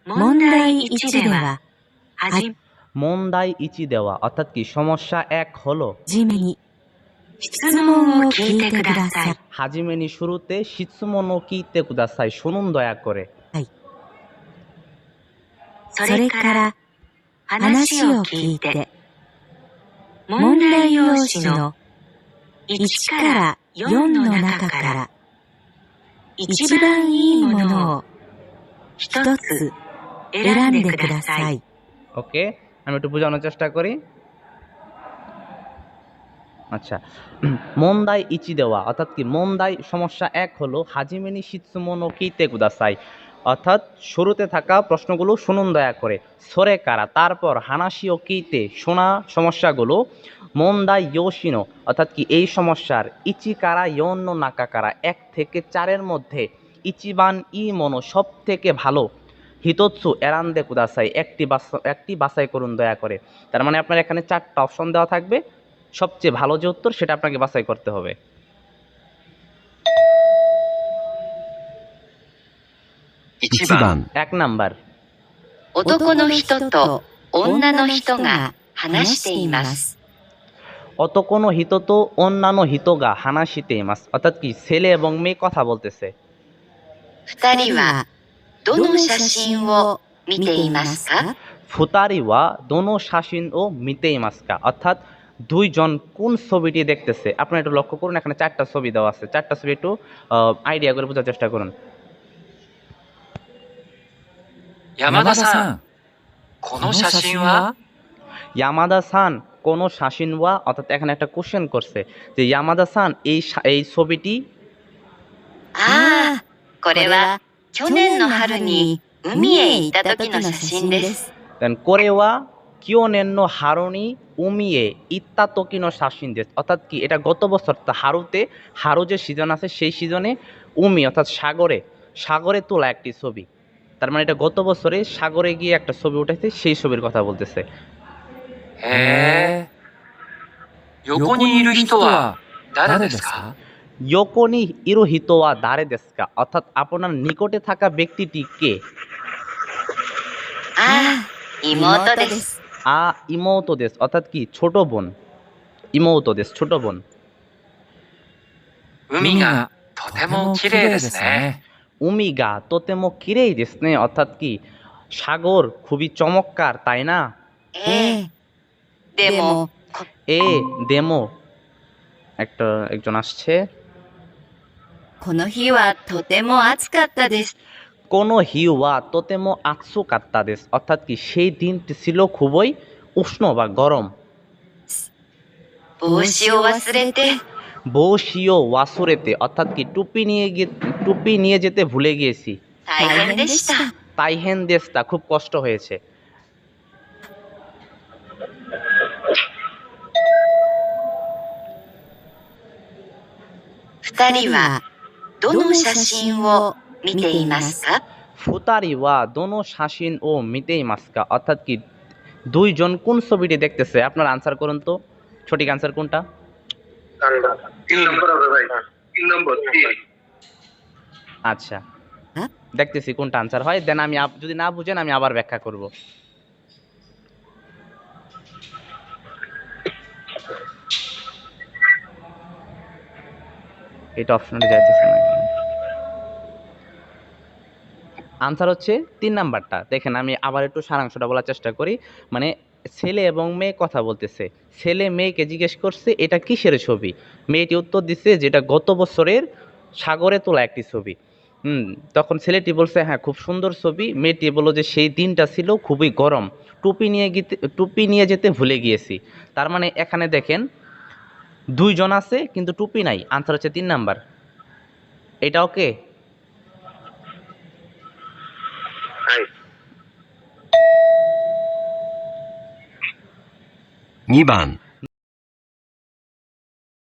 問題1では、問題1ではঅর্থাৎ কি সমস্যা 1 হলো はじめに質問を聞いてください。 হাজিমে নি শুরুতে শিৎসুমনো কিতে কুদাসাই শুনুন দয়া করে それから話を聞いて、問題用紙の1から4の中から一番いいものを一つ選んでください。 ওকে আমি একটু বোঝানোর চেষ্টা করি আচ্ছা মন্দাই ইচি দেওয়া অর্থাৎ কি মন্দাই সমস্যা 1 হলো হাজিমেনি শিৎসুমনো কিতে কুদাসাই অর্থাৎ শুরুতে থাকা প্রশ্নগুলো শুনুন দয়া করে সরে কারা তারপর হানাশিও কিতে শোনা সমস্যাগুলো মন্দাই ইয়োশিনো অর্থাৎ কি এই সমস্যার ইচি কারা ইয়োন্ন নাকা কারা 1 থেকে 4 এর মধ্যে ইচিবান ই মনো সব থেকে ভালো হিতোৎসু এরান্দে কুদাসাই একটি বাছাই করুন দয়া করে তার মানে আপনার এখানে 4টা অপশন দেওয়া থাকবে সবচেয়ে ভালো যে উত্তর সেটা আপনাকে বাছাই করতে হবে 1番 1 নাম্বার 男の人と女の人が話しています。 অতকোনো হিত তো অন্যান্য হিতগা হানাশিতে ইমাস অর্থাৎ কি ছেলে এবং মেয়ে কথা বলতেছে 二人はどの写真を見ていますか？ ফুতারিওয়া দোনো শাসিন ও মিতে ইমাসকা অর্থাৎ দুইজন কোন ছবিটি দেখতেছে আপনারা একটু লক্ষ্য করুন এখানে 4টা ছবি দেওয়া আছে 4টা ছবি একটু আইডিয়া করে বোঝার চেষ্টা করুন 山田さん、この写真は ইয়ামাদা সান কোন শাসিন ওয়া অর্থাৎ এখানে একটা কোশ্চেন করছে যে ইয়ামাদা সান এই ছবিটি ああ、これは去年の春に海へ行った時の写真です。 দেন কোরেওয়া কিওনেন্ন হারুনি উমিয়ে ইত্তাতকিনো শাসিন দেশ অর্থাৎ কি এটা গত বছর হারু যে সিজন আছে সেই সিজনে উমি অর্থাৎ সাগরে তোলা একটি ছবি তার মানে এটা গত বছরে সাগরে গিয়ে একটা ছবি উঠেছে সেই ছবির কথা বলতেছে へえ。横にいる人は誰ですか ইয়োকোনি ইরোহিতোয়া দারে দেশকা অর্থাৎ আপনার নিকটে থাকা ব্যক্তিটি কে ああ、妹です。 আ ইমৌতো দেশ অর্থাৎ কি ছোট বোন ইমৌতো দেশ ছোট বোন 海がとても綺麗ですね。 উমিগা তোতেমো কিরেই দেশনে অর্থাৎ কি সাগর খুবই চমৎকার তাই না ええ。でも、 এ দেমো একজন আসছে この日はとても暑かったです。 কোনো হিওয়া তোতেমো আৎসু কাত্তা দেশ অর্থাৎ কি সেই দিনটি ছিল খুবই উষ্ণ বা গরম 帽子を忘れて、 বৌশিও ওয়াসুরেতে অর্থাৎ কি টুপি নিয়ে যেতে ভুলে গিয়েছি 大変でした。 তাইহেন দেশটা খুব কষ্ট হয়েছে 二人はどの写真を見ていますか？ ফুতারিওয়া দোনো শাসিন ও মিতেই মাস্কা অর্থাৎ কি দুইজন কোন ছবিটি দেখতেছে আপনার আনসার করুন তো সঠিক আনসার কোনটা 3 নম্বর হবে ভাই 3 নম্বর আচ্ছা দেখতেছি কোনটা আনসার হয় দেন আমি যদি না বুঝেন আমি আবার ব্যাখ্যা করব এটা অপশনে যাইতেছে না আনসার হচ্ছে 3 নাম্বারটা দেখেন আমি আবার একটু সারাংশটা বলার চেষ্টা করি মানে ছেলে এবং মেয়ে কথা বলতেছে ছেলে মেয়েকে জিজ্ঞেস করছে এটা কিসের ছবি মেয়েটি উত্তর দিচ্ছে যেটা গত বছরের সাগরে তোলা একটি ছবি তখন ছেলেটি বলছে হ্যাঁ খুব সুন্দর ছবি মেয়েটি বলল যে সেই দিনটা ছিল খুবই গরম টুপি নিয়ে যেতে ভুলে গিয়েছি তার মানে এখানে দেখেন দুইজন আছে কিন্তু টুপি নাই আনসার হচ্ছে 3 নাম্বার এটা ওকে 2番